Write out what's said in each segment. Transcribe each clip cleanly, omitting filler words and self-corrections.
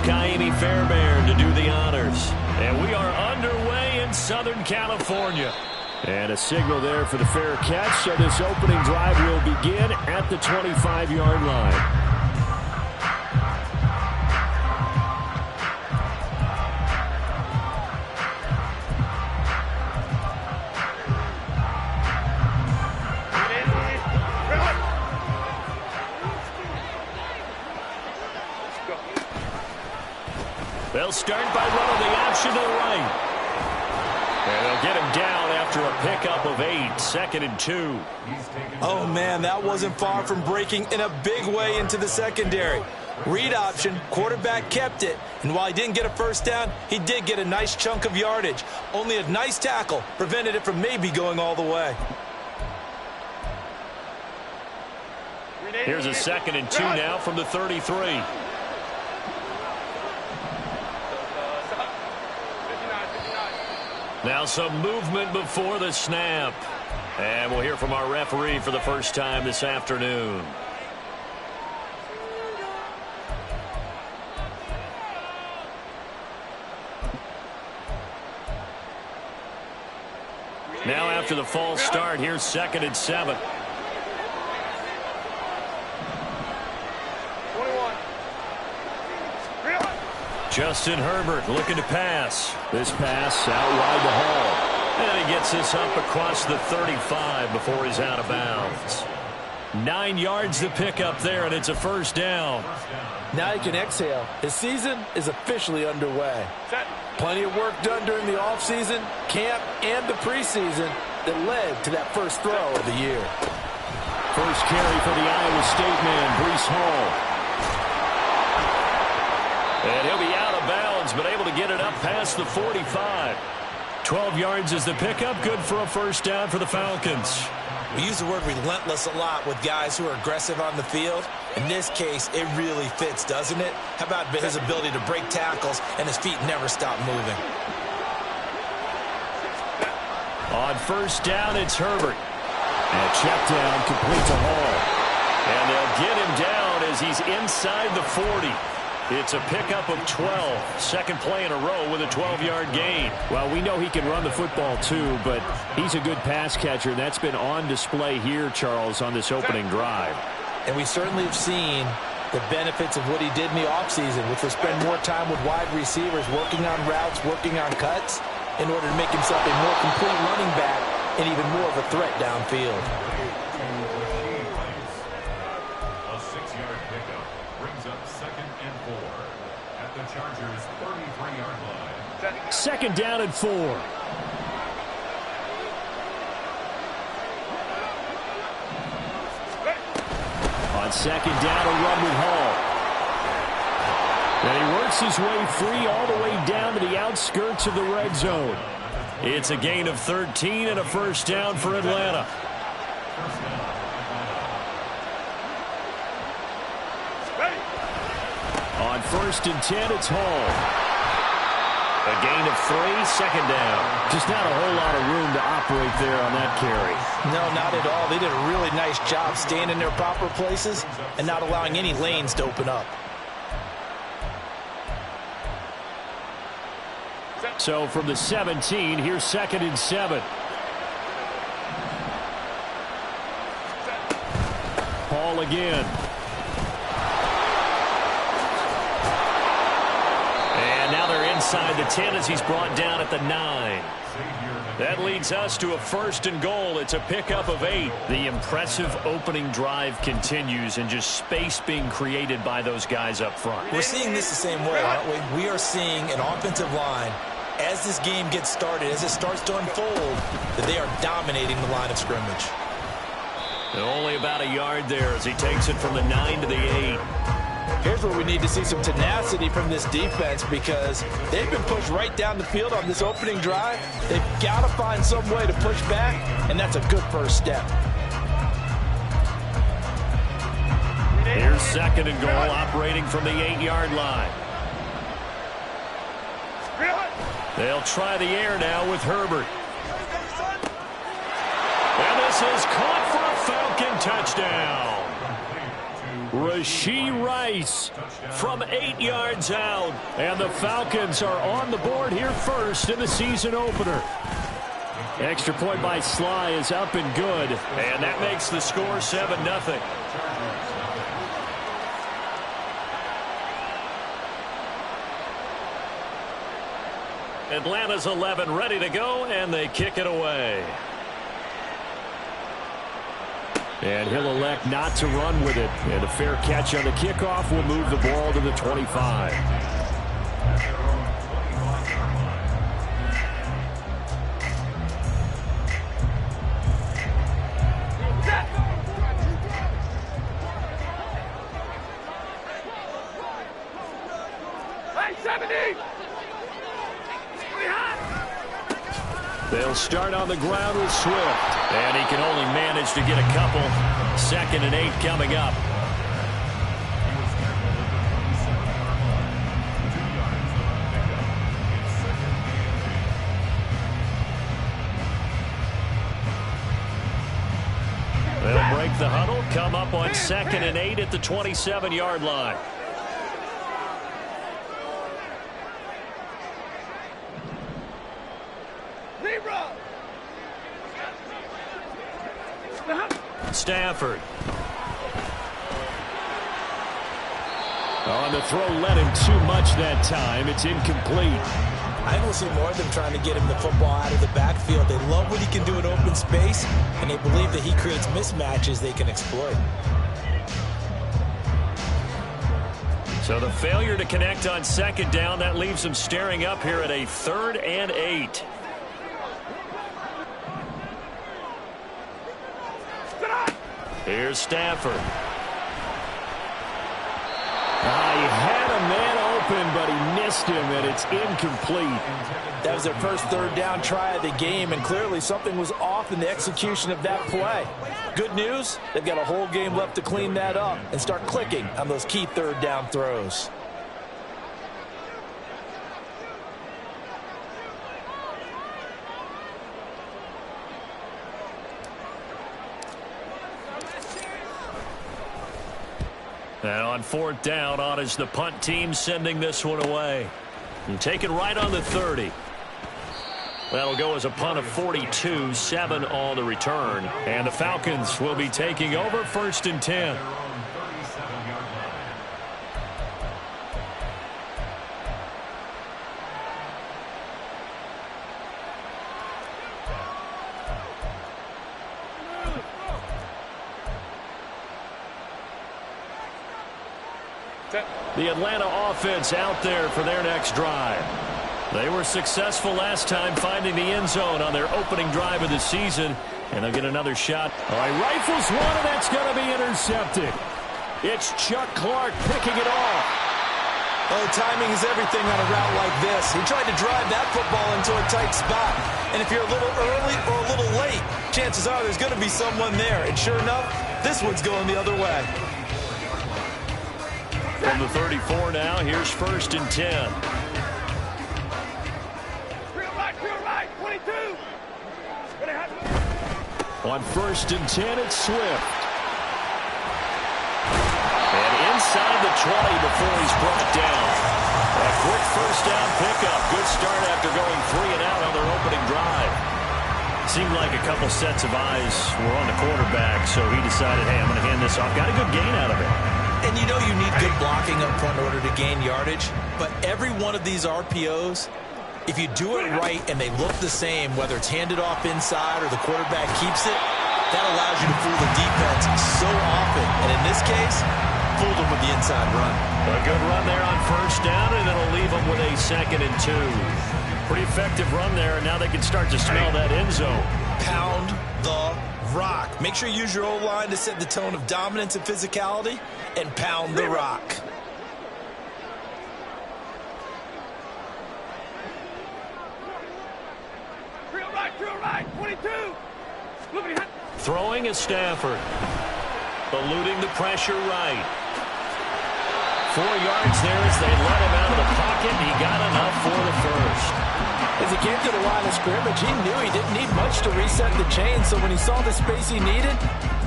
Coach Kaimi Fairbairn to do the honors. And we are underway in Southern California. And a signal there for the fair catch, so this opening drive will begin at the 25-yard line. They'll start by running the option to the right. And they'll get him down after a pickup of 8, 2nd and 2. Oh, man, that wasn't far from breaking in a big way into the secondary. Read option, quarterback kept it. And while he didn't get a first down, he did get a nice chunk of yardage. Only a nice tackle prevented it from maybe going all the way. Here's a 2nd and 2 now from the 33. Now some movement before the snap. And we'll hear from our referee for the first time this afternoon. Now after the false start, here's 2nd and 7. Justin Herbert looking to pass. This pass out wide to Hall. And he gets this up across the 35 before he's out of bounds. 9 yards to pick up there, and it's a first down. Now he can exhale. His season is officially underway. Plenty of work done during the offseason, camp, and the preseason that led to that first throw of the year. First carry for the Iowa State man, Breece Hall. And he'll be out of bounds, but able to get it up past the 45. 12 yards is the pickup. Good for a first down for the Falcons. We use the word relentless a lot with guys who are aggressive on the field. In this case, it really fits, doesn't it? How about his ability to break tackles and his feet never stop moving? On first down, it's Herbert. And a check down complete to Hall. And they'll get him down as he's inside the 40. It's a pickup of 12. Second play in a row with a 12-yard gain. Well, we know he can run the football too, but he's a good pass catcher. That's been on display here, Charles, on this opening drive. And we certainly have seen the benefits of what he did in the offseason, which was spend more time with wide receivers, working on routes, working on cuts, in order to make himself a more complete running back and even more of a threat downfield. A 6-yard pickup brings up 2nd and 4 at the Chargers' 33-yard line. 2nd down and 4. On 2nd down, a run with Hall. And he works his way free all the way down to the outskirts of the red zone. It's a gain of 13 and a first down for Atlanta. On 1st and 10, it's Hall. A gain of 3, 2nd down. Just not a whole lot of room to operate there on that carry. No, not at all. They did a really nice job staying in their proper places and not allowing any lanes to open up. So from the 17, here's 2nd and 7. Hall again. And now they're inside the 10 as he's brought down at the 9. That leads us to a 1st and goal. It's a pickup of 8. The impressive opening drive continues, and just space being created by those guys up front. We're seeing this the same way, aren't we? We are seeing an offensive line, as this game gets started, as it starts to unfold, that they are dominating the line of scrimmage. And only about a yard there as he takes it from the 9 to the 8. Here's where we need to see some tenacity from this defense, because they've been pushed right down the field on this opening drive. They've got to find some way to push back, and that's a good first step. Here's 2nd and goal, operating from the 8-yard line. They'll try the air now with Herbert. And this is caught for a Falcon touchdown. Rashee Rice from 8 yards out. And the Falcons are on the board here first in the season opener. Extra point by Sly is up and good. And that makes the score 7-0. Atlanta's 11 ready to go, and they kick it away. And he'll elect not to run with it. And a fair catch on the kickoff will move the ball to the 25. They'll start on the ground with Swift. And he can only manage to get a couple. 2nd and 8 coming up. They'll break the huddle, come up on 2nd and 8 at the 27-yard line. Stafford. On the throw, led him too much that time. It's incomplete. I don't see more of them trying to get him the football out of the backfield. They love what he can do in open space, and they believe that he creates mismatches they can exploit. So the failure to connect on 2nd down, that leaves them staring up here at a 3rd and 8. Here's Stafford. He had a man open, but he missed him, and it's incomplete. That was their first 3rd down try of the game, and clearly something was off in the execution of that play. Good news, they've got a whole game left to clean that up and start clicking on those key 3rd down throws. And on 4th down, on is the punt team sending this one away. And taken right on the 30. That'll go as a punt of 42, 7 on the return. And the Falcons will be taking over 1st and 10. The Atlanta offense out there for their next drive. They were successful last time finding the end zone on their opening drive of the season, and they'll get another shot. All right, rifles one, and that's going to be intercepted. It's Chuck Clark picking it off. Oh, timing is everything on a route like this. He tried to drive that football into a tight spot. And if you're a little early or a little late, chances are there's going to be someone there. And sure enough, this one's going the other way. From the 34 now, here's 1st and 10. Right, 22. On 1st and 10, it's Swift. And inside the 20 before he's brought down. A quick 1st down pickup. Good start after going 3 and out on their opening drive. Seemed like a couple sets of eyes were on the quarterback, so he decided, hey, I'm going to hand this off. Got a good gain out of it. And you know you need good blocking up front in order to gain yardage, but every one of these RPOs, if you do it right and they look the same, whether it's handed off inside or the quarterback keeps it, that allows you to fool the defense so often. And in this case, fooled them with the inside run. A good run there on 1st down, and it'll leave them with a 2nd and 2. Pretty effective run there, and now they can start to smell that end zone. Pound the rock. Make sure you use your O-line to set the tone of dominance and physicality, and pound the rock. Real right, 22. Throwing is Stafford. Eluding the pressure right. 4 yards there as they let him out of the pocket. He got enough for the 1st. As he came to the line of scrimmage, he knew he didn't need much to reset the chain, so when he saw the space he needed,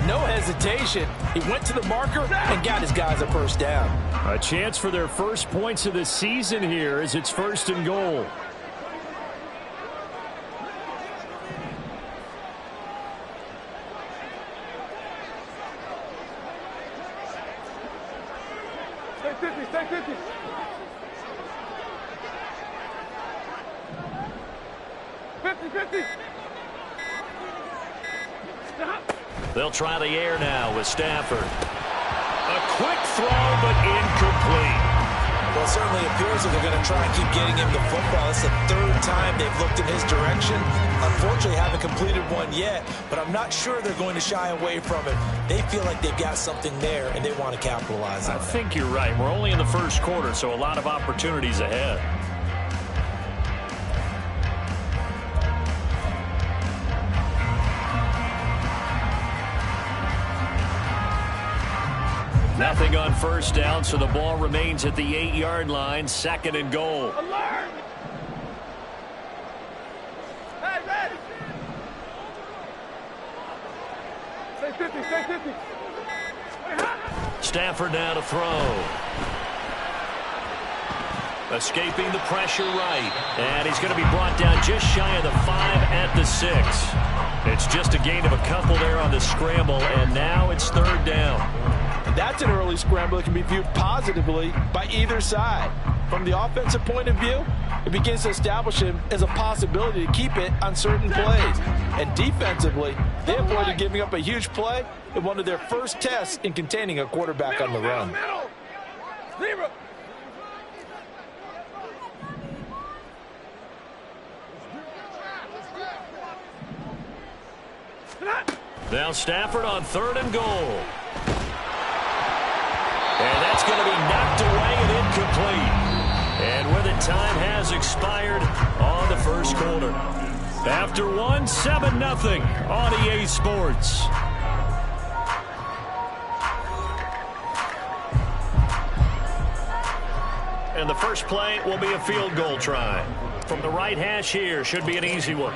No hesitation. He went to the marker and got his guys a first down. A chance for their first points of the season here as it's 1st and goal. Stay 50, stay 50. They'll try the air now with Stafford. A quick throw, but incomplete. Well, it certainly appears that they're going to try and keep getting him the football. It's the 3rd time they've looked in his direction. Unfortunately, haven't completed one yet, but I'm not sure they're going to shy away from it. They feel like they've got something there, and they want to capitalize on it. I think you're right. We're only in the 1st quarter, so a lot of opportunities ahead. Nothing on 1st down, so the ball remains at the 8-yard line, 2nd and goal. Alert! Hey, ready! Stay 50, stay 50. Stafford now to throw. Escaping the pressure right. And he's going to be brought down just shy of the 5 at the 6. It's just a gain of a couple there on the scramble, and now it's 3rd down. That's an early scramble that can be viewed positively by either side. From the offensive point of view, it begins to establish him as a possibility to keep it on certain plays. And defensively, they avoided giving up a huge play in one of their first tests in containing a quarterback on the run. Middle. Zero. Now Stafford on 3rd and goal. And that's going to be knocked away and incomplete. And with it, time has expired on the 1st quarter. After one, 7-0 on EA Sports. And the first play will be a field goal try. From the right hash here, should be an easy one.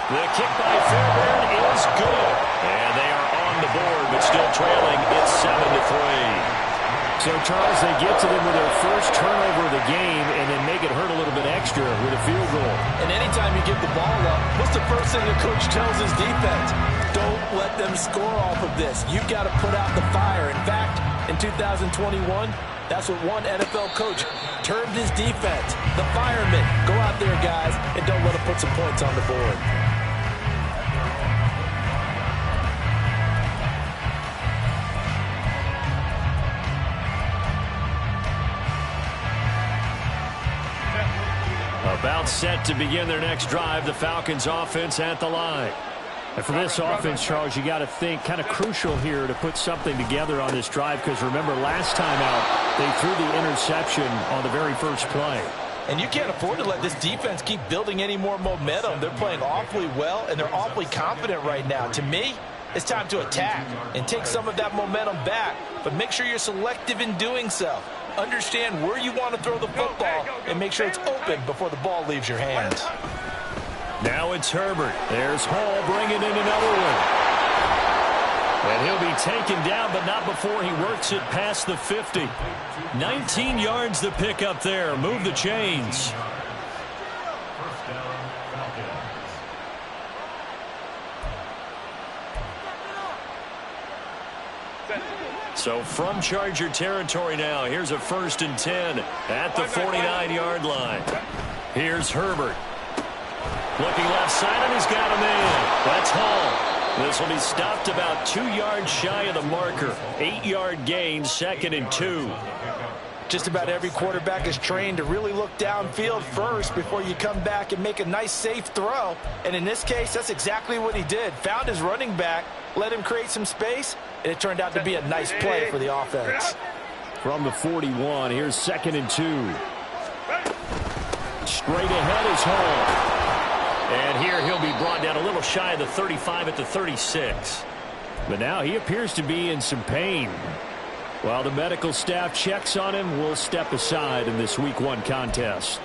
The kick by Fairbairn is good. And they are on the board, but still trailing. It's 7-3. So, Charles, they get to them with their first turnover of the game and then make it hurt a little bit extra with a field goal. And anytime you give the ball up, what's the first thing the coach tells his defense? Don't let them score off of this. You've got to put out the fire. In fact, in 2021, that's what one NFL coach termed his defense. The firemen. Go out there, guys, and don't let them put some points on the board. About set to begin their next drive, the Falcons offense at the line. And for this offense, Charles, you got to think kind of crucial here to put something together on this drive, because remember last time out they threw the interception on the very first play. And you can't afford to let this defense keep building any more momentum. They're playing awfully well, and they're awfully confident right now. To me, it's time to attack and take some of that momentum back, but make sure you're selective in doing so. Understand where you want to throw the football and make sure it's open before the ball leaves your hands. Now it's Herbert. There's Hall bringing in another one. And he'll be taken down, but not before he works it past the 50. 19 yards to pick up there. Move the chains. So from Charger territory now, here's a 1st and 10 at the 49-yard line. Here's Herbert. Looking left side, and he's got him in. That's Hall. This will be stopped about 2 yards shy of the marker. 8-yard gain, 2nd and 2. Just about every quarterback is trained to really look downfield first before you come back and make a nice, safe throw. And in this case, that's exactly what he did. Found his running back, let him create some space, and it turned out to be a nice play for the offense. From the 41, here's 2nd and 2. Straight ahead is Hall. And here he'll be brought down a little shy of the 35 at the 36. But now he appears to be in some pain. While the medical staff checks on him, we'll step aside in this Week 1 contest.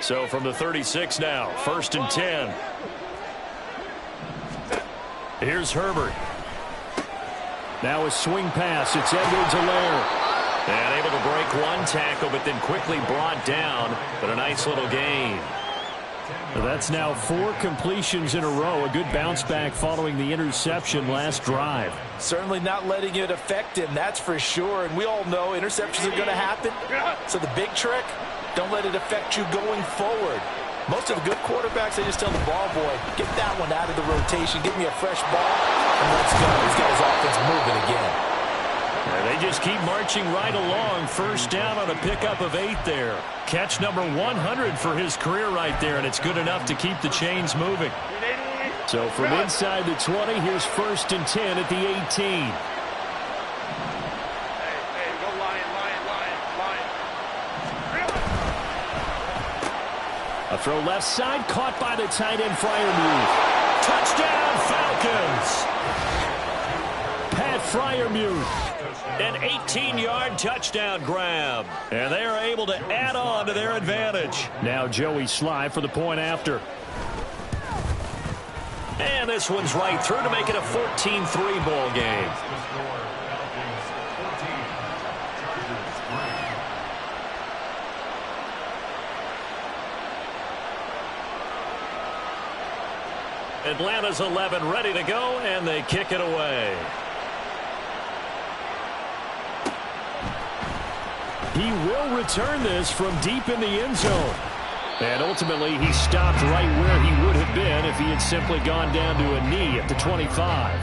So from the 36 now, 1st and 10. Here's Herbert. Now a swing pass. It's Edwards-Helaire. And able to break one tackle, but then quickly brought down. But a nice little gain. That's now 4 completions in a row. A good bounce back following the interception last drive. Certainly not letting it affect him, that's for sure. And we all know interceptions are going to happen. So the big trick, don't let it affect you going forward. Most of the good quarterbacks, they just tell the ball boy, get that one out of the rotation, give me a fresh ball, and let's go. He's got his offense moving again. They just keep marching right along. 1st down on a pickup of 8 there. Catch number 100 for his career right there, and it's good enough to keep the chains moving. So from inside the 20, here's 1st and 10 at the 18. Hey, go Lion. A throw left side, caught by the tight end Freiermuth. Touchdown, Falcons! Pat Freiermuth. An 18-yard touchdown grab. And they are able to add on to their advantage. Now Joey Sly for the point after. And this one's right through to make it a 14-3 ball game. Atlanta's 11 ready to go, and they kick it away. He will return this from deep in the end zone. And ultimately, he stopped right where he would have been if he had simply gone down to a knee at the 25.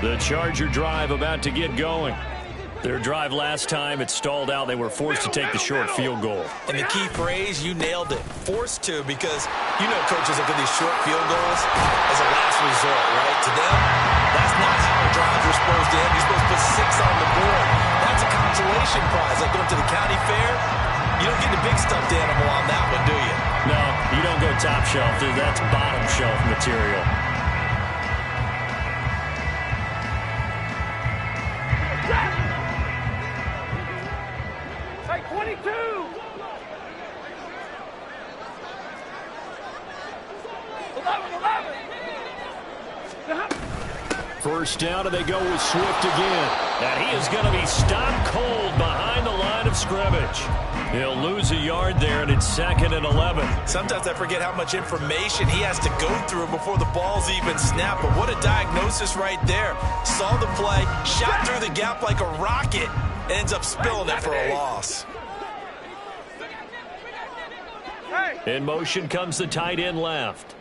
The Charger drive about to get going. Their drive last time, it stalled out. They were forced to take the short field goal. And the key phrase, you nailed it. Forced to, because you know coaches look at these short field goals as a last resort, right? To them, that's not how drives are supposed to end. You're supposed to put 6 on the board. That's a consolation prize. Like going to the county fair, you don't get the big stuffed animal on that one, do you? No, you don't go top shelf, dude. That's bottom shelf material. Hey, 22! First down, and they go with Swift again. And he is going to be stopped cold behind the line of scrimmage. He'll lose a yard there, and it's 2nd and 11. Sometimes I forget how much information he has to go through before the ball's even snapped. But what a diagnosis right there. Saw the play, shot through the gap like a rocket, ends up spilling it for a loss. In motion comes the tight end left.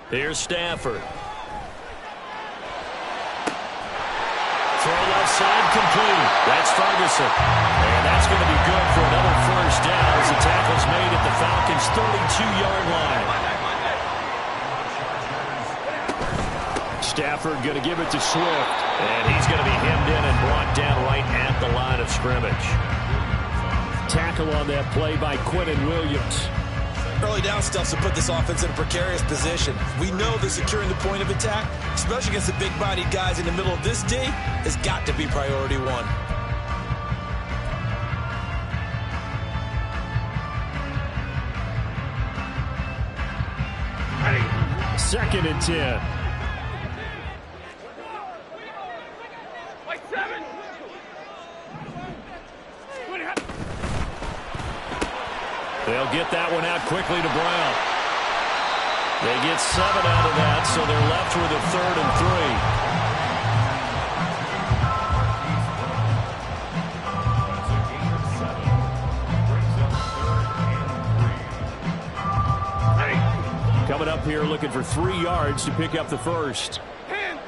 Here's Stafford. Throw left side complete. That's Ferguson. And that's going to be good for another first down as the tackle's made at the Falcons' 32-yard line. Stafford going to give it to Swift. And he's going to be hemmed in and brought down right at the line of scrimmage. Tackle on that play by Quinnen Williams. Early down stuff to put this offense in a precarious position. We know that securing the point of attack, especially against the big-bodied guys in the middle of this D, has got to be priority one. Second and 10. They'll get that one out quickly to Brown. They get 7 out of that, so they're left with a 3rd and 3. Coming up here looking for 3 yards to pick up the first. 10.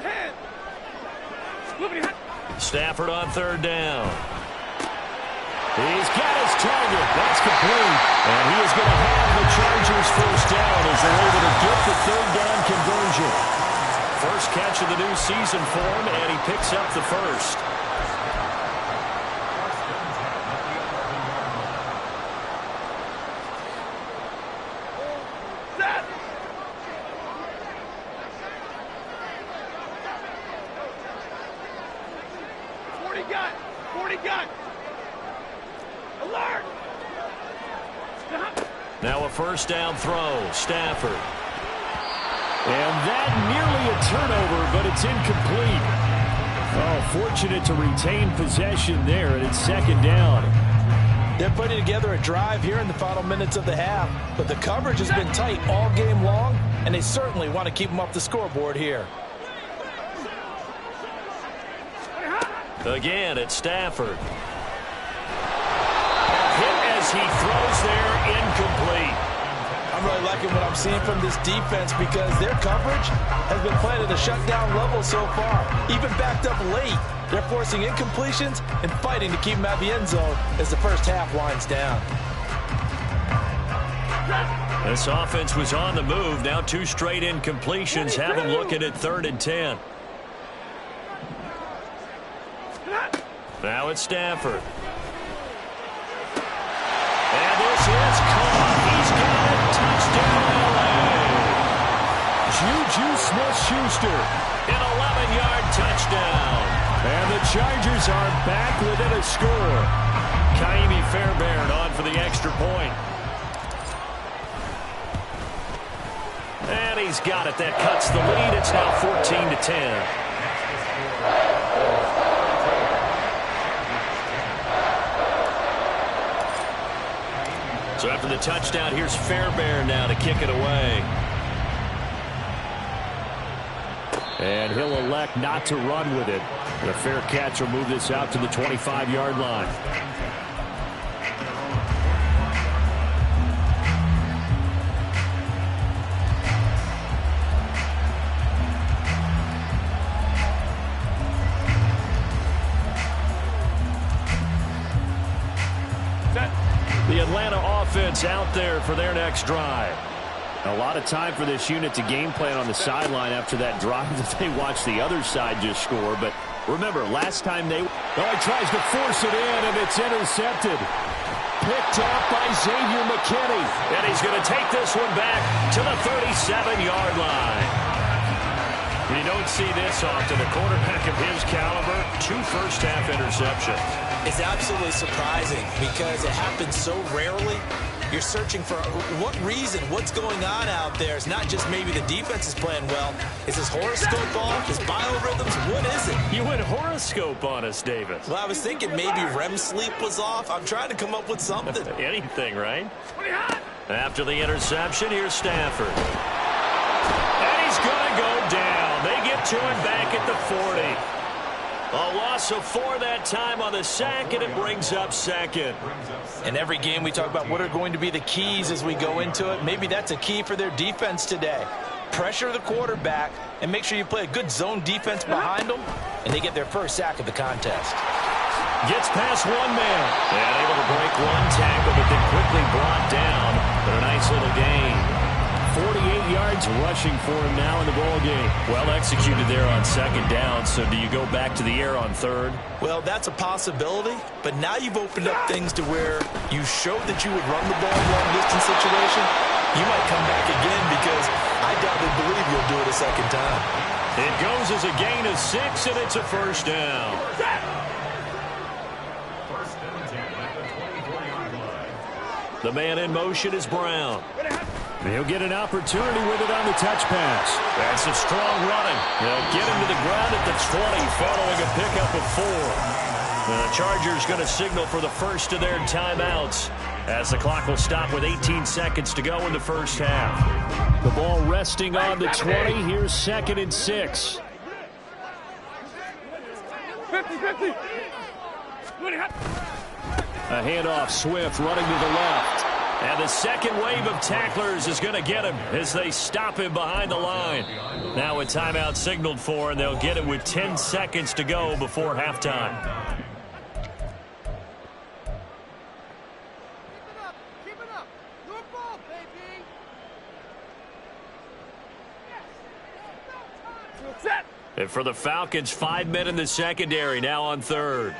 Stafford on 3rd down. He's got his target. That's complete. And he is going to have the Chargers first down as they're able to get the 3rd down conversion. First catch of the new season for him, and he picks up the first. Alert! Now a first down throw. Stafford. And that nearly a turnover, but it's incomplete. Oh, fortunate to retain possession there, and it's second down. They're putting together a drive here in the final minutes of the half, but the coverage has been tight all game long, and they certainly want to keep them up the scoreboard here. Again, it's Stafford. Hit as he throws there, incomplete. I'm really liking what I'm seeing from this defense because their coverage has been playing at a shutdown level so far. Even backed up late, they're forcing incompletions and fighting to keep them out of the end zone as the first half winds down. This offense was on the move. Now 2 straight incompletions have them looking at 3rd and 10. Now it's Stafford. And this is caught. He's got it. Touchdown, L.A. Juju Smith-Schuster. An 11-yard touchdown. And the Chargers are back within a score. Kaimi Fairbairn on for the extra point. And he's got it. That cuts the lead. It's now 14-10. So after the touchdown, here's Fairbairn now to kick it away. And he'll elect not to run with it. The fair catch will move this out to the 25-yard line. The Atlanta offense out there for their next drive. A lot of time for this unit to game plan on the sideline after that drive that they watched the other side just score. But remember, last time they... Oh, he tries to force it in, and it's intercepted. Picked up by Xavier McKinney. And he's going to take this one back to the 37-yard line. You don't see this often. A quarterback of his caliber, 2 first-half interceptions. It's absolutely surprising because it happens so rarely. You're searching for what reason, what's going on out there. It's not just maybe the defense is playing well. Is his horoscope off? His biorhythms? What is it? You went horoscope on us, Davis. Well, I was thinking maybe REM sleep was off. I'm trying to come up with something. Anything, right? After the interception, here's Stafford. And he's going to go down. They get to him back at the 40. A loss of 4 that time on the sack, and it brings up second. In every game, we talk about what are going to be the keys as we go into it. Maybe that's a key for their defense today. Pressure the quarterback and make sure you play a good zone defense behind them, and they get their first sack of the contest. Gets past one man. And able to break one tackle, but then quickly brought down. But a nice little gain. 48 yards rushing for him now in the ball game. Well executed there on second down. So do you go back to the air on third? Well, that's a possibility, but now you've opened up things to where you showed that you would run the ball in a long-distance situation. You might come back again because I doubtly believe you'll do it a second time. It goes as a gain of 6, and it's a first down. The man in motion is Brown. He'll get an opportunity with it on the touch pass. That's a strong running. They'll get him to the ground at the 20 following a pickup of 4. The Chargers going to signal for the first of their timeouts as the clock will stop with 18 seconds to go in the first half. The ball resting on the 20. Here's 2nd and 6. 50-50. A handoff, Swift running to the left. And the second wave of tacklers is going to get him as they stop him behind the line. Now a timeout signaled for, and they'll get it with 10 seconds to go before halftime. Keep it up. Your ball, baby. Set. And for the Falcons, 5 men in the secondary, now on third.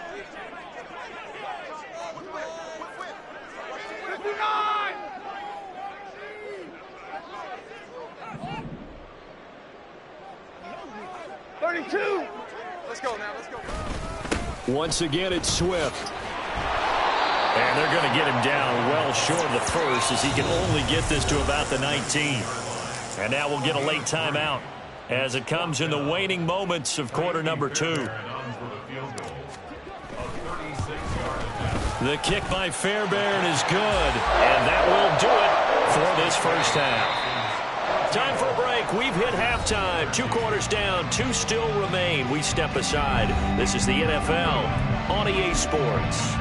59. 32. Let's go now. Let's go. Once again, it's Swift. And they're going to get him down well short of the first as he can only get this to about the 19. And now we'll get a late timeout as it comes in the waning moments of quarter number 2. The kick by Fairbairn is good, and that will do it for this first half. Time for a break. We've hit halftime. 2 quarters down, 2 still remain. We step aside. This is the NFL on EA Sports.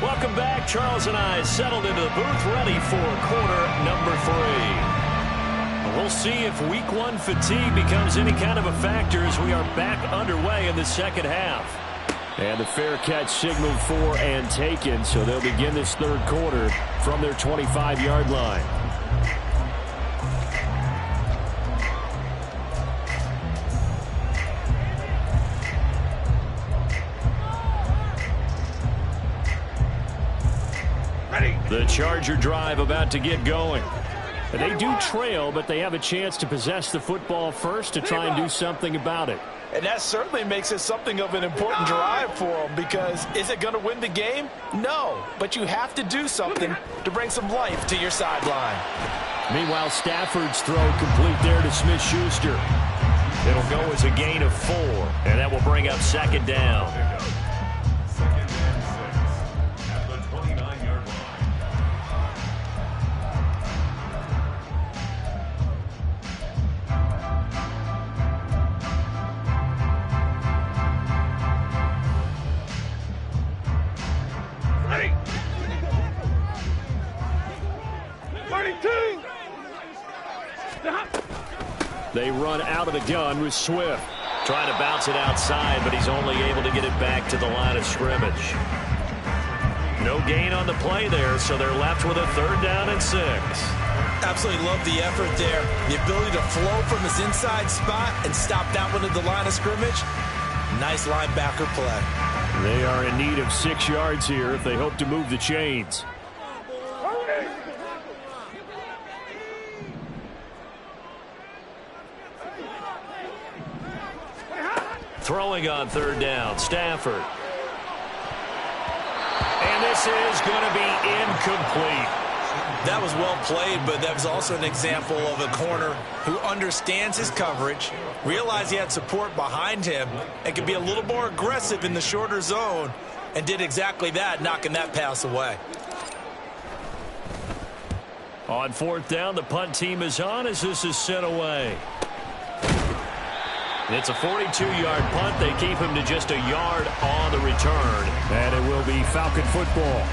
Welcome back. Charles and I settled into the booth, ready for quarter number 3. We'll see if week 1 fatigue becomes any kind of a factor as we are back underway in the second half. And the fair catch signaled for and taken, so they'll begin this third quarter from their 25-yard line. The Charger drive about to get going. They do trail, but they have a chance to possess the football first to try and do something about it. And that certainly makes it something of an important drive for them, because is it going to win the game? No, but you have to do something to bring some life to your sideline. Meanwhile, Stafford's throw complete there to Smith-Schuster. It'll go as a gain of 4, and that will bring up second down. They run out of the gun with Swift. Trying to bounce it outside, but he's only able to get it back to the line of scrimmage. No gain on the play there, so they're left with a 3rd down and 6. Absolutely love the effort there. The ability to flow from his inside spot and stop that one at the line of scrimmage. Nice linebacker play. They are in need of 6 yards here if they hope to move the chains. Throwing on 3rd down, Stafford. And this is going to be incomplete. That was well played, but that was also an example of a corner who understands his coverage, realized he had support behind him, and could be a little more aggressive in the shorter zone, and did exactly that, knocking that pass away. On 4th down, the punt team is on as this is sent away. It's a 42-yard punt. They keep him to just a yard on the return. And it will be Falcon football.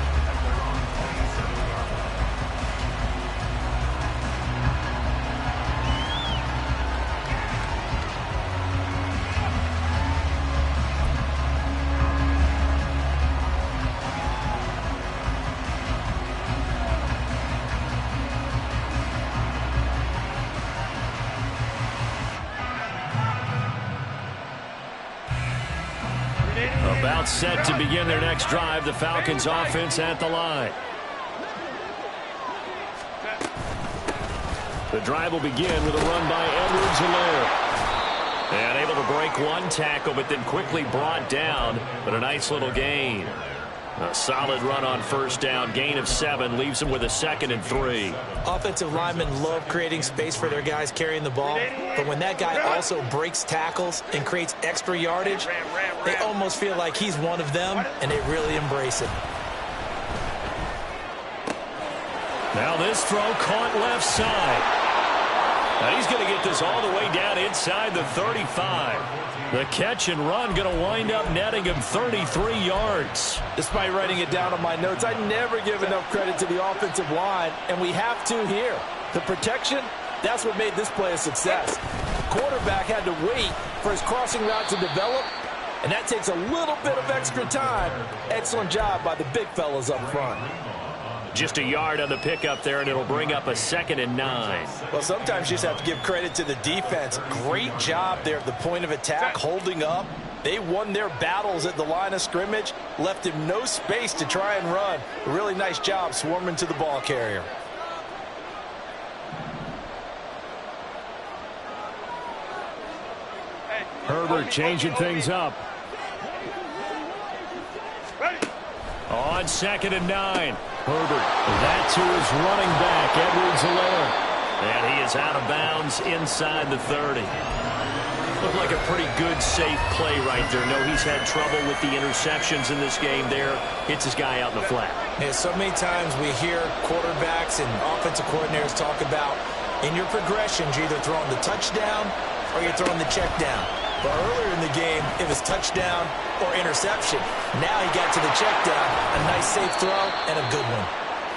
About set to begin their next drive. The Falcons offense at the line. The drive will begin with a run by Edwards-Helaire. And able to break 1 tackle, but then quickly brought down. But a nice little gain. A solid run on 1st down. Gain of 7 leaves them with a 2nd and 3. Offensive linemen love creating space for their guys carrying the ball. But when that guy also breaks tackles and creates extra yardage, they almost feel like he's one of them, and they really embrace it. Now this throw caught left side. Now he's going to get this all the way down inside the 35. The catch and run going to wind up netting him 33 yards. Despite writing it down on my notes, I never give enough credit to the offensive line, and we have to here. The protection, that's what made this play a success. The quarterback had to wait for his crossing route to develop, and that takes a little bit of extra time. Excellent job by the big fellas up front. Just a yard on the pickup there, and it'll bring up a 2nd and 9. Well, sometimes you just have to give credit to the defense. Great job there at the point of attack, holding up. They won their battles at the line of scrimmage, left him no space to try and run. A really nice job swarming to the ball carrier. Herbert changing things up. On 2nd and 9. Herbert. That's to his running back, Edwards-Helaire. And he is out of bounds inside the 30. Looked like a pretty good, safe play right there. No, he's had trouble with the interceptions in this game there. Hits his guy out in the flat. Yeah, so many times we hear quarterbacks and offensive coordinators talk about in your progressions, you're either throwing the touchdown or you're throwing the check down. But earlier in the game, it was touchdown or interception. Now he got to the check down, a nice safe throw, and a good one.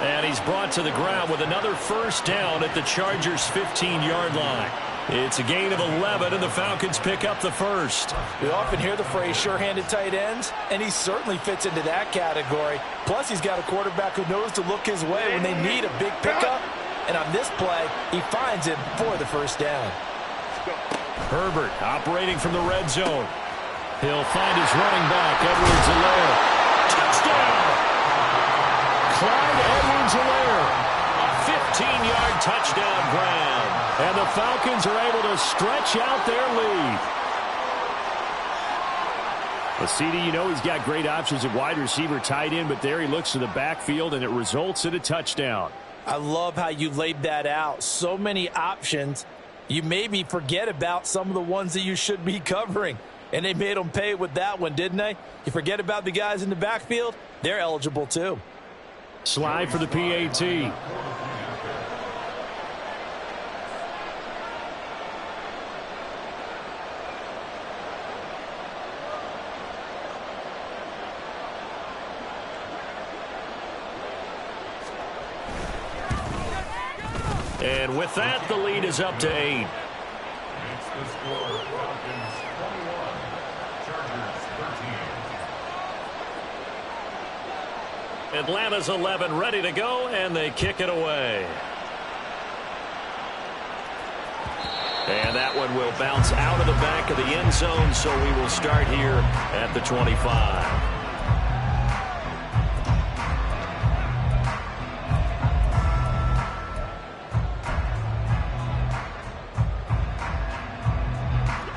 And he's brought to the ground with another first down at the Chargers' 15-yard line. It's a gain of 11, and the Falcons pick up the first. We often hear the phrase sure-handed tight ends, and he certainly fits into that category. Plus, he's got a quarterback who knows to look his way when they need a big pickup. And on this play, he finds him for the first down. Herbert operating from the red zone. He'll find his running back, Edwards-Helaire. Touchdown! Clyde Edwards-Helaire. A 15-yard touchdown grab. And the Falcons are able to stretch out their lead. Well, CD, you know he's got great options at wide receiver, tight end, but there he looks to the backfield, and it results in a touchdown. I love how you laid that out. So many options. You maybe forget about some of the ones that you should be covering. And they made them pay with that one, didn't they? You forget about the guys in the backfield, they're eligible too. Slide for the PAT. And with that, the lead is up to 8. It's the score. Falcons 21, Chargers 13. Atlanta's 11 ready to go, and they kick it away. And that one will bounce out of the back of the end zone, so we will start here at the 25.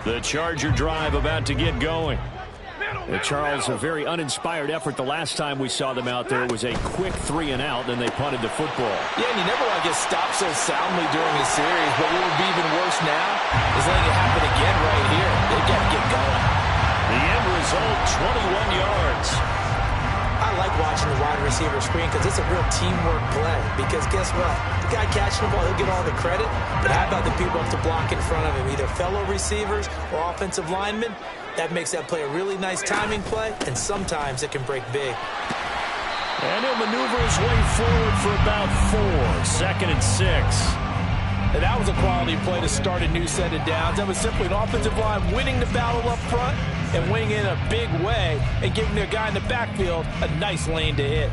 The Charger drive about to get going. Charles, a very uninspired effort the last time we saw them out there. It was a quick 3 and out, then they punted the football. Yeah, and you never want to get stopped so soundly during a series, but what would be even worse now is letting it happen again right here. They got to get going. The end result, 21 yards. I like watching the wide receiver screen because it's a real teamwork play. Because guess what? The guy catching the ball, he'll get all the credit. But how about the people up to block in front of him, either fellow receivers or offensive linemen? That makes that play a really nice timing play, and sometimes it can break big. And he'll maneuver his way forward for about 4. 2nd and 6. And that was a quality play to start a new set of downs. That was simply an offensive line winning the battle up front and winning in a big way and giving their guy in the backfield a nice lane to hit.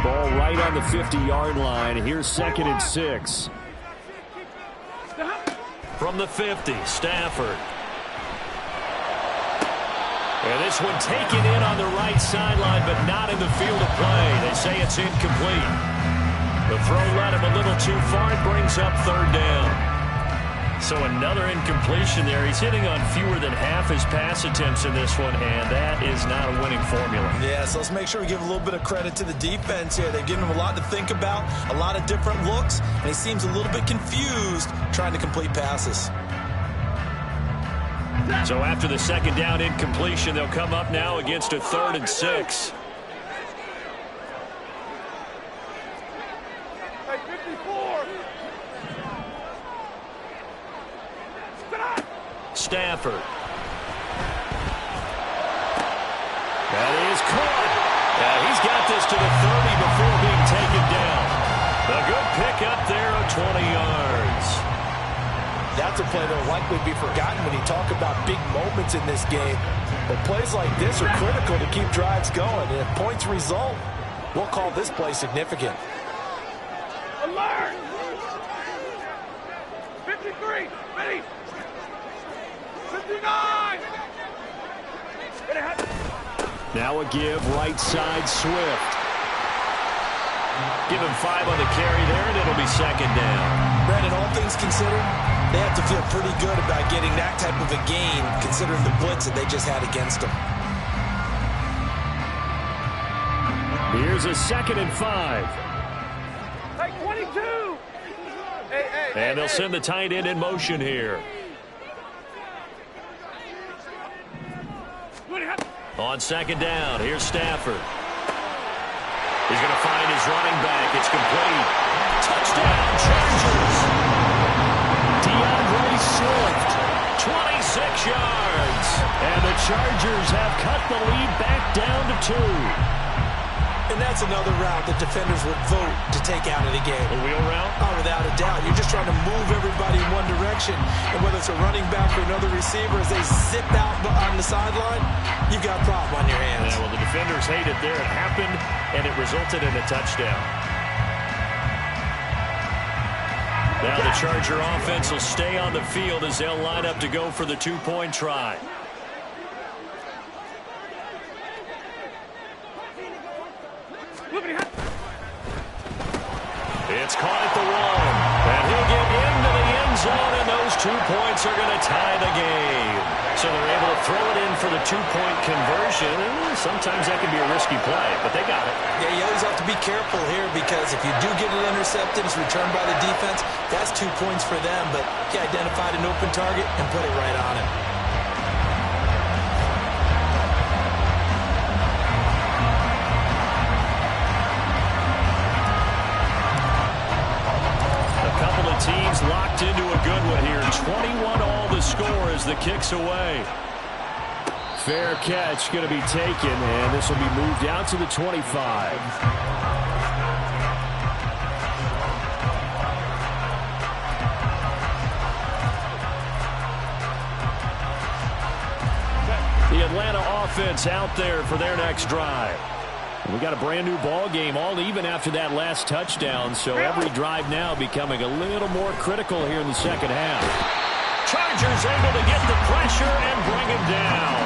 Ball right on the 50-yard line. Here's 2nd and 6. From the 50, Stafford. And this one taken in on the right sideline, but not in the field of play. They say it's incomplete. The throw led him a little too far. It brings up 3rd down. So another incompletion there. He's hitting on fewer than half his pass attempts in this one, and that is not a winning formula. Yeah, so let's make sure we give a little bit of credit to the defense here. They've given him a lot to think about, a lot of different looks, and he seems a little bit confused trying to complete passes. So after the 2nd down incompletion, they'll come up now against a 3rd and 6. Hey, 54. Stafford. That is caught. He's got this to the 30 before being taken down. A good pickup there of 20 yards. That's a play that will likely be forgotten when you talk about big moments in this game. But plays like this are critical to keep drives going. And if points result, we'll call this play significant. Alert! 53, ready! 59! Now a give right side Swift. Give him 5 on the carry there, and it'll be second down. Brandon, all things considered, they have to feel pretty good about getting that type of a gain, considering the blitz that they just had against them. Here's a 2nd and 5. Hey, 22! And they'll send the tight end in motion here. On second down, here's Stafford. He's going to find his running back. It's complete. Touchdown, Chargers. DeAndre Swift, 26 yards. And the Chargers have cut the lead back down to 2. And that's another route that defenders would vote to take out of the game. A wheel route? Oh, without a doubt. You're just trying to move everybody in one direction. And whether it's a running back or another receiver, as they zip out on the sideline, you've got a problem on your hands. Yeah, well, the defenders hate it there. It happened, and it resulted in a touchdown. Now the Charger offense will stay on the field as they'll line up to go for the 2-point try. It's caught at the 1, and he'll get into the end zone, and those 2 points are going to tie the game. So they're able to throw it in for the 2-point conversion, and sometimes that can be a risky play, but they got it. Yeah, you always have to be careful here because if you do get it intercepted, it's returned by the defense, that's 2 points for them, but he identified an open target and put it right on it. Teams locked into a good one here. 21 all the score as the kick's away. Fair catch going to be taken, and this will be moved out to the 25. The Atlanta offense out there for their next drive. We got a brand new ball game, all even after that last touchdown, so every drive now becoming a little more critical here in the second half. Chargers able to get the pressure and bring him down.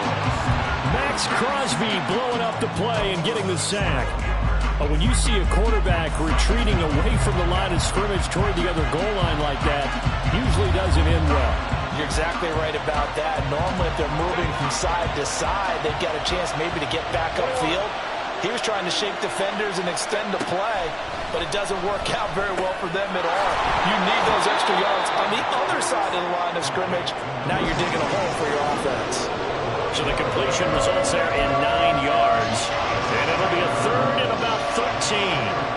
Max Crosby blowing up the play and getting the sack. But when you see a quarterback retreating away from the line of scrimmage toward the other goal line like that, usually doesn't end well. You're exactly right about that. Normally, if they're moving from side to side, they've got a chance maybe to get back upfield. He was trying to shake defenders and extend the play, but it doesn't work out very well for them at all. You need those extra yards on the other side of the line of scrimmage. Now you're digging a hole for your offense. So the completion results there in 9 yards, and it'll be a third and about 13.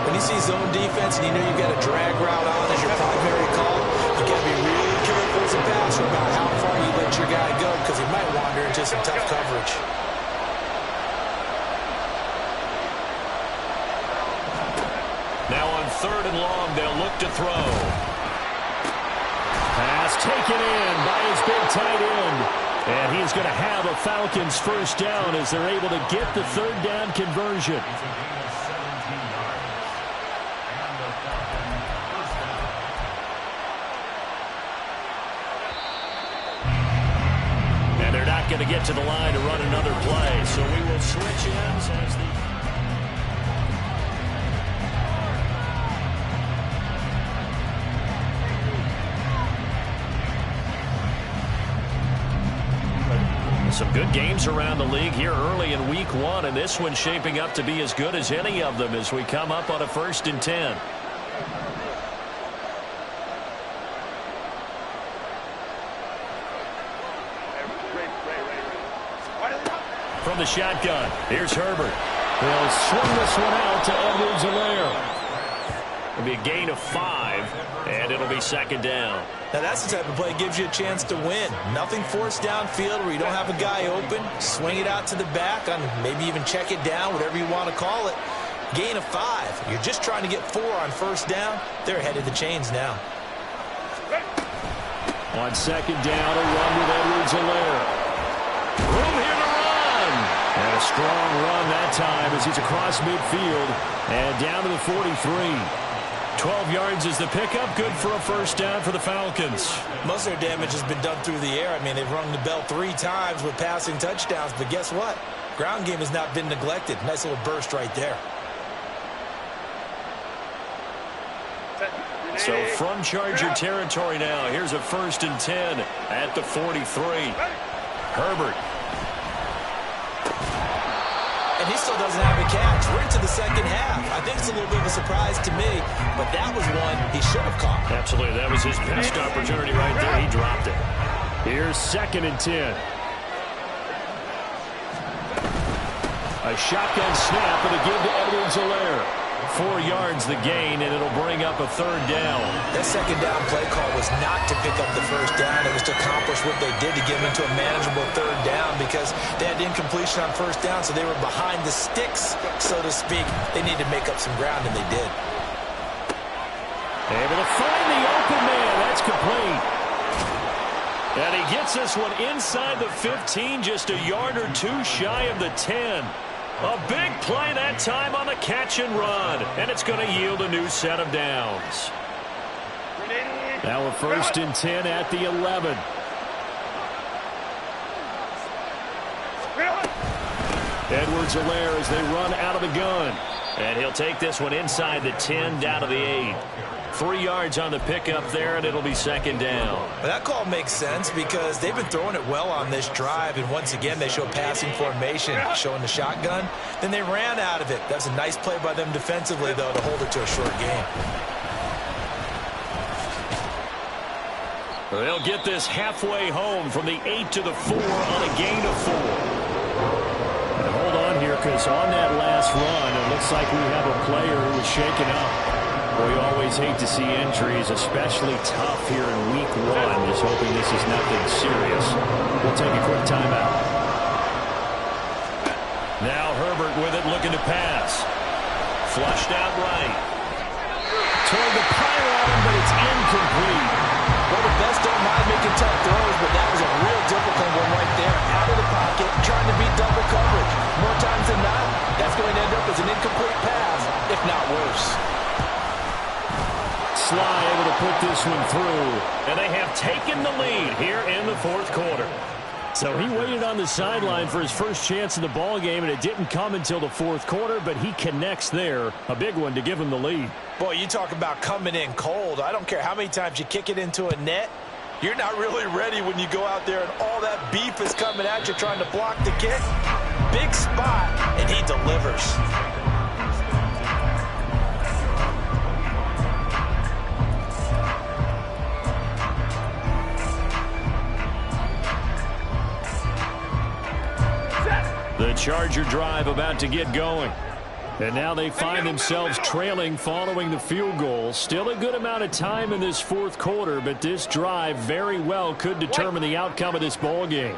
When you see zone defense and you know you've got a drag route on as your primary call, you've got to be really careful as a passer about how far you let your guy go because he might wander into some tough coverage. Now on 3rd and long, they'll look to throw. Pass taken in by his big tight end. And he's going to have a Falcons first down as they're able to get the 3rd down conversion. And they're not going to get to the line to run another play, so we will switch ends as the... Some good games around the league here early in Week 1, and this one's shaping up to be as good as any of them as we come up on a 1st and 10. From the shotgun, here's Herbert. They'll swing this one out to Edwards-Helaire. It'll be a gain of 5, and it'll be 2nd down. Now, that's the type of play that gives you a chance to win. Nothing forced downfield where you don't have a guy open. Swing it out to the back, on maybe even check it down, whatever you want to call it. Gain of 5. You're just trying to get 4 on 1st down. They're ahead of the chains now. On second down, a run with Edwards-Helaire. Room here to run. And a strong run that time as he's across midfield and down to the 43. 12 yards is the pickup. Good for a first down for the Falcons. Most of their damage has been done through the air. I mean, they've rung the bell 3 times with passing touchdowns. But guess what? Ground game has not been neglected. Nice little burst right there. So from Charger territory now, here's a 1st and 10 at the 43. Herbert. And he still doesn't have a catch. We're into the second half. I think it's a little bit of a surprise to me, but that was one he should have caught. Absolutely. That was his best opportunity right there. He dropped it. Here's 2nd and 10. A shotgun snap and a give to Edwards-Helaire. 4 yards the gain, and it'll bring up a 3rd down. That second down play call was not to pick up the first down. It was to accomplish what they did to get them into a manageable 3rd down because they had incompletion on first down, so they were behind the sticks, so to speak. They needed to make up some ground, and they did. Able to find the open man. That's complete. And he gets this one inside the 15, just a yard or 2 shy of the 10. A big play that time on the catch and run, and it's going to yield a new set of downs. Now a 1st and 10 at the 11. Edwards-Helaire as they run out of the gun. And he'll take this one inside the 10, down to the 8. 3 yards on the pickup there, and it'll be 2nd down. Well, that call makes sense because they've been throwing it well on this drive, and once again they show passing formation, showing the shotgun. Then they ran out of it. That was a nice play by them defensively, though, to hold it to a short game. They'll get this halfway home from the 8 to the 4 on a gain of 4. And hold on here, because on that last run, it looks like we have a player who was shaken up. We always hate to see injuries, especially tough here in week 1. Just hoping this is nothing serious. We'll take a quick timeout. Now Herbert with it, looking to pass. Flushed out right. Toward the pylon, but it's incomplete. Well, the best don't mind making tough throws, but that was a real difficult one right there. Out of the pocket, trying to beat double coverage. More times than not, that's going to end up as an incomplete pass, if not worse. Sly able to put this one through. And they have taken the lead here in the 4th quarter. So he waited on the sideline for his first chance in the ball game, and it didn't come until the 4th quarter, but he connects there. A big one to give him the lead. Boy, you talk about coming in cold. I don't care how many times you kick it into a net. You're not really ready when you go out there and all that beef is coming at you trying to block the kick. Big spot, and he delivers. The Charger drive about to get going. And now they find themselves trailing following the field goal. Still a good amount of time in this 4th quarter, but this drive very well could determine the outcome of this ball game.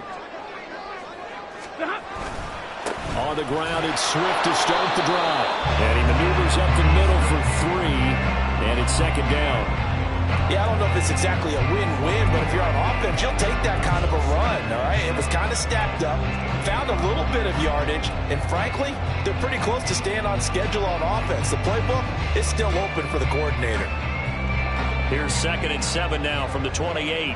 On the ground, it's Swift to start the drive. And he maneuvers up the middle for 3, and it's 2nd down. Yeah, I don't know if it's exactly a win-win, but if you're on offense, you'll take that kind of a run, all right? It was kind of stacked up, found a little bit of yardage, and frankly, they're pretty close to staying on schedule on offense. The playbook is still open for the coordinator. Here's 2nd and 7 now from the 28.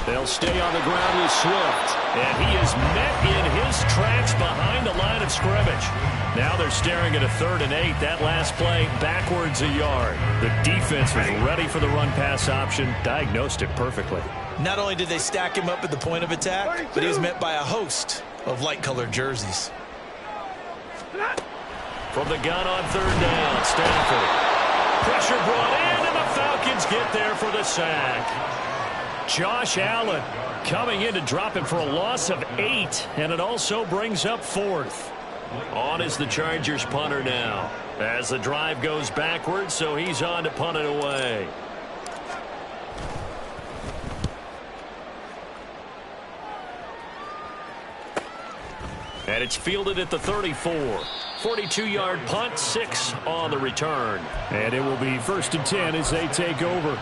They'll stay on the ground with Swift. And he is met in his tracks behind the line of scrimmage. Now they're staring at a 3rd and 8. That last play, backwards a yard. The defense was ready for the run-pass option, diagnosed it perfectly. Not only did they stack him up at the point of attack, but he was met by a host of light-colored jerseys. From the gun on 3rd down, Stafford. Pressure brought in, and the Falcons get there for the sack. Josh Allen coming in to drop him for a loss of 8, and it also brings up 4th. On is the Chargers punter now. As the drive goes backwards, so he's on to punt it away. And it's fielded at the 34. 42-yard punt, 6 on the return. And it will be 1st and 10 as they take over.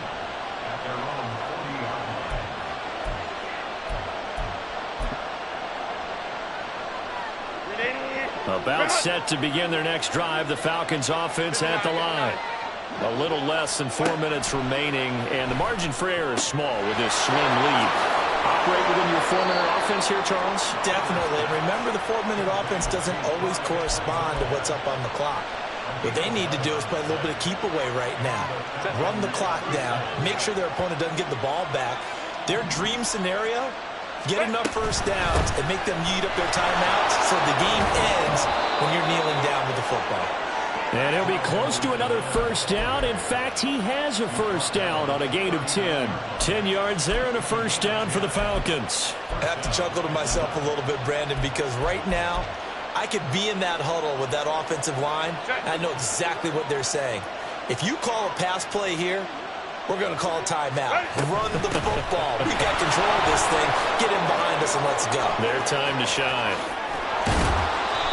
About set to begin their next drive. The Falcons offense at the line. A little less than 4 minutes remaining, and the margin for error is small with this slim lead. Operate within your 4-minute offense here, Charles? Definitely. And remember, the 4-minute offense doesn't always correspond to what's up on the clock. What they need to do is play a little bit of keep away right now. Run the clock down. Make sure their opponent doesn't get the ball back. Their dream scenario, get enough first downs and make them eat up their timeouts so the game ends when you're kneeling down with the football. And he'll be close to another first down. In fact, he has a first down on a gain of 10. 10 yards there and a first down for the Falcons. I have to chuckle to myself a little bit, Brandon, because right now I could be in that huddle with that offensive line, and I know exactly what they're saying. If you call a pass play here, we're going to call a timeout. Run the football. We got control of this thing. Get in behind us and let's go. Their time to shine.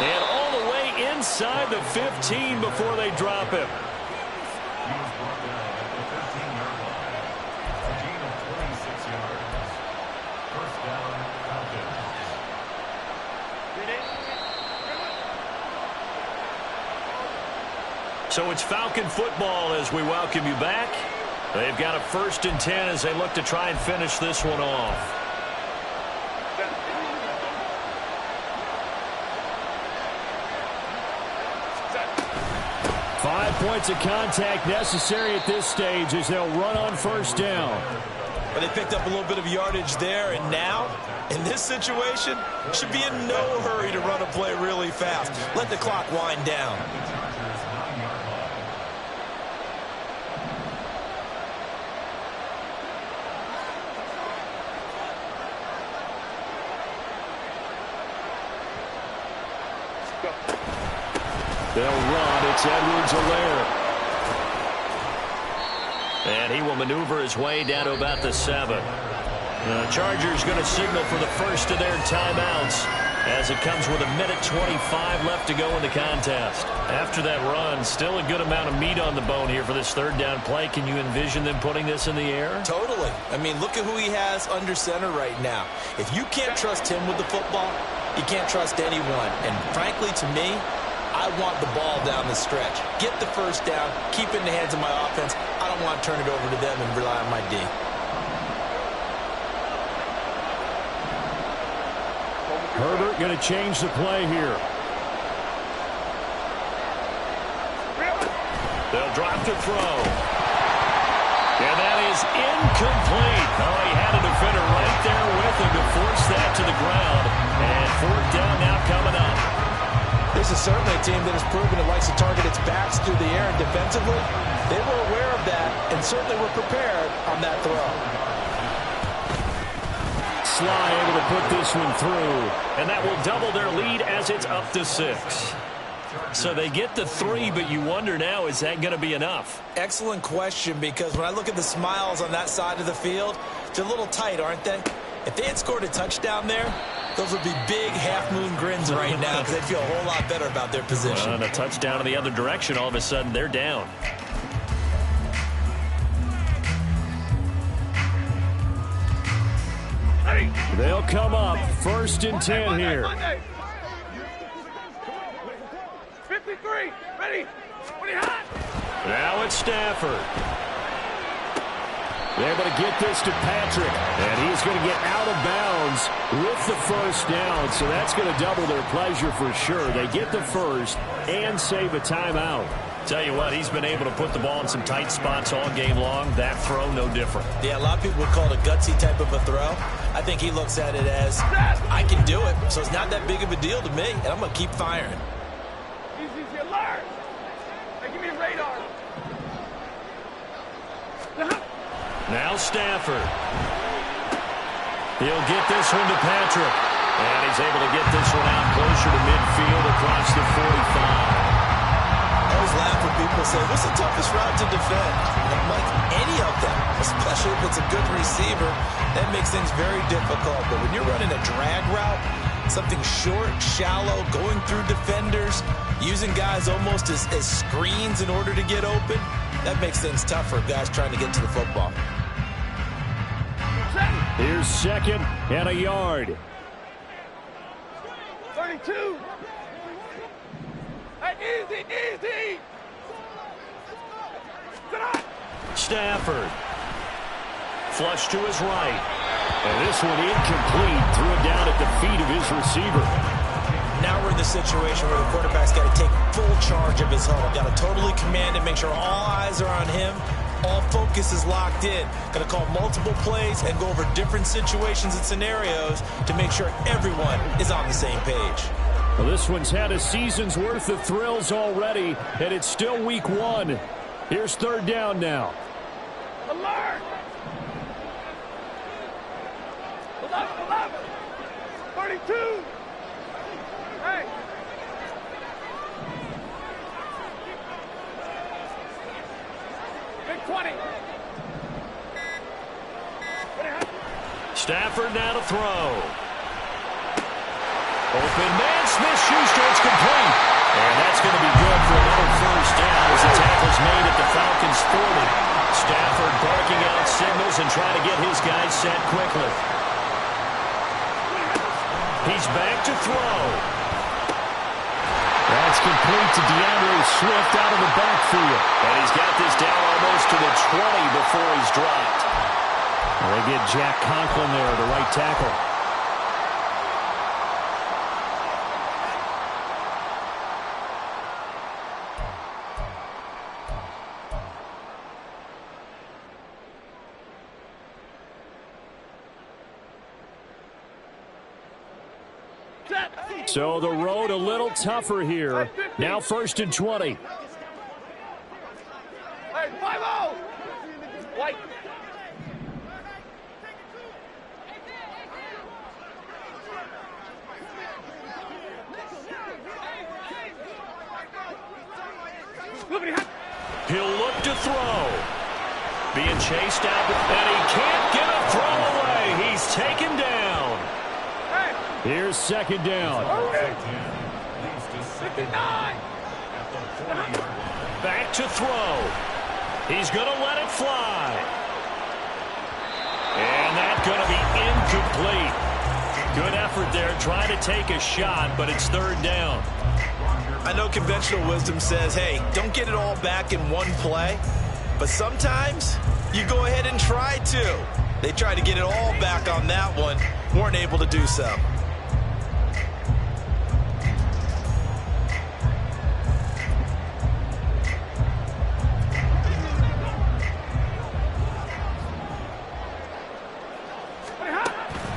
And all the way inside the 15 before they drop him. He was brought down at the 15-yard line. A gain of 26 yards. First down, Falcons. So it's Falcon football as we welcome you back. They've got a 1st and 10 as they look to try and finish this one off. 5 points of contact necessary at this stage as they'll run on first down. But they picked up a little bit of yardage there, and now, in this situation, should be in no hurry to run a play really fast. Let the clock wind down. They'll run. It's Edwards-Helaire. And he will maneuver his way down to about the 7. The Chargers going to signal for the first of their timeouts as it comes with 1:25 left to go in the contest. After that run, still a good amount of meat on the bone here for this 3rd down play. Can you envision them putting this in the air? Totally. I mean, look at who he has under center right now. If you can't trust him with the football, you can't trust anyone. And frankly, to me, I want the ball down the stretch. Get the first down, keep it in the hands of my offense. I don't want to turn it over to them and rely on my D. Herbert going to change the play here. They'll drop to throw. And that is incomplete. Oh, he had a defender right there with him to force that to the ground. And 4th down now coming up. This is certainly a team that has proven it likes to target its backs through the air, and defensively, they were aware of that and certainly were prepared on that throw. Sly able to put this one through. And that will double their lead as it's up to 6. So they get the 3, but you wonder now, is that going to be enough? Excellent question, because when I look at the smiles on that side of the field, they're a little tight, aren't they? If they had scored a touchdown there, those would be big half-moon grins right now because they'd feel a whole lot better about their position. And a touchdown in the other direction, all of a sudden they're down. They'll come up 1st and 10 here. 53, ready, 20 hot. Now it's Stafford. They're able to get this to Patrick, and he's going to get out of bounds with the first down, so that's going to double their pleasure for sure. They get the first and save a timeout. Tell you what, he's been able to put the ball in some tight spots all game long. That throw, no different. Yeah, a lot of people would call it a gutsy type of a throw. I think he looks at it as, I can do it, so it's not that big of a deal to me, and I'm going to keep firing. Easy, alert. Hey, give me a radar. Now Stafford. He'll get this one to Patrick. And he's able to get this one out closer to midfield across the 45. I always laugh when people say, what's the toughest route to defend? And I'm like, any of them, especially if it's a good receiver, that makes things very difficult. But when you're running a drag route, Something short, shallow, going through defenders, using guys almost as screens in order to get open. That makes things tough for guys trying to get to the football. Here's second and a yard. 32. Hey, easy. Stafford. Flush to his right. And this one incomplete. Threw it down at the feet of his receiver. Now we're in the situation where the quarterback's got to take full charge of his huddle. Got to totally command and make sure all eyes are on him. All focus is locked in. Got to call multiple plays and go over different situations and scenarios to make sure everyone is on the same page. Well, this one's had a season's worth of thrills already, and it's still week one. Here's third down now. Alert! 11. 32. Hey. Big 20. Stafford now to throw. Open man, Smith-Schuster, it's complete. And that's going to be good for another first down as the tackle's made at the Falcons' 40. Stafford barking out signals and trying to get his guys set quickly. He's back to throw. That's complete to DeAndre Swift out of the backfield. And he's got this down almost to the 20 before he's dropped. Well, they get Jack Conklin there, the right tackle. So the road a little tougher here. Now first and 20. Hey, 5-0. White. He'll look to throw. Being chased out, and he can't get a throw away. He's taken down. Here's second down. 59. Back to throw. He's going to let it fly. And that's going to be incomplete. Good effort there trying to take a shot, but it's third down. I know conventional wisdom says, hey, don't get it all back in one play. But sometimes you go ahead and try to. They tried to get it all back on that one. Weren't able to do so.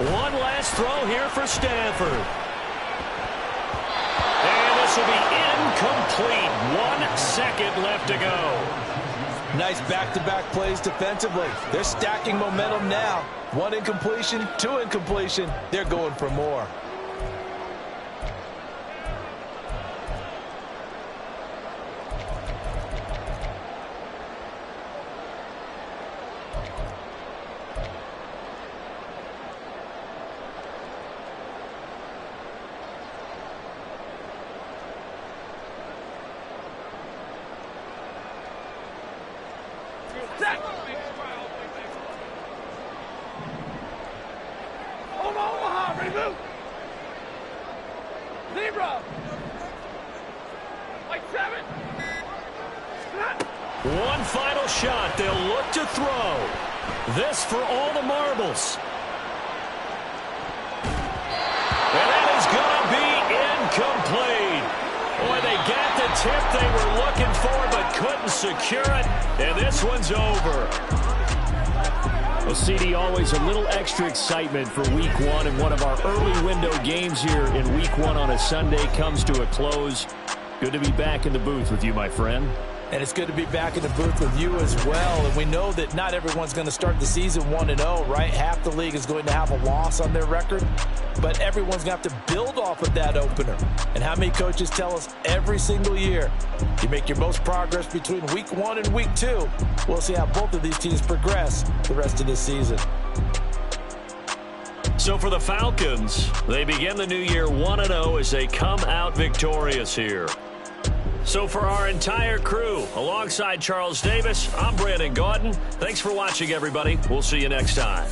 One last throw here for Stafford. And this will be incomplete. 1 second left to go. Nice back-to-back plays defensively. They're stacking momentum now. 1 incompletion, 2 incompletion. They're going for more. Omaha, ready to move. Zebra. Like 7. One final shot. They'll look to throw. This for all the marbles. And that is going to be incomplete. Boy, they got the tip they were looking for but couldn't secure it. And this one's over. Well, CD, always a little extra excitement for week one, and one of our early window games here in week one on a Sunday comes to a close. Good to be back in the booth with you, my friend. And it's good to be back in the booth with you as well. And we know that not everyone's going to start the season 1-0, right? Half the league is going to have a loss on their record. But everyone's going to have to build off of that opener. And how many coaches tell us every single year, you make your most progress between week 1 and week 2. We'll see how both of these teams progress the rest of this season. So for the Falcons, they begin the new year 1-0 as they come out victorious here. So for our entire crew, alongside Charles Davis, I'm Brandon Gaudin. Thanks for watching, everybody. We'll see you next time.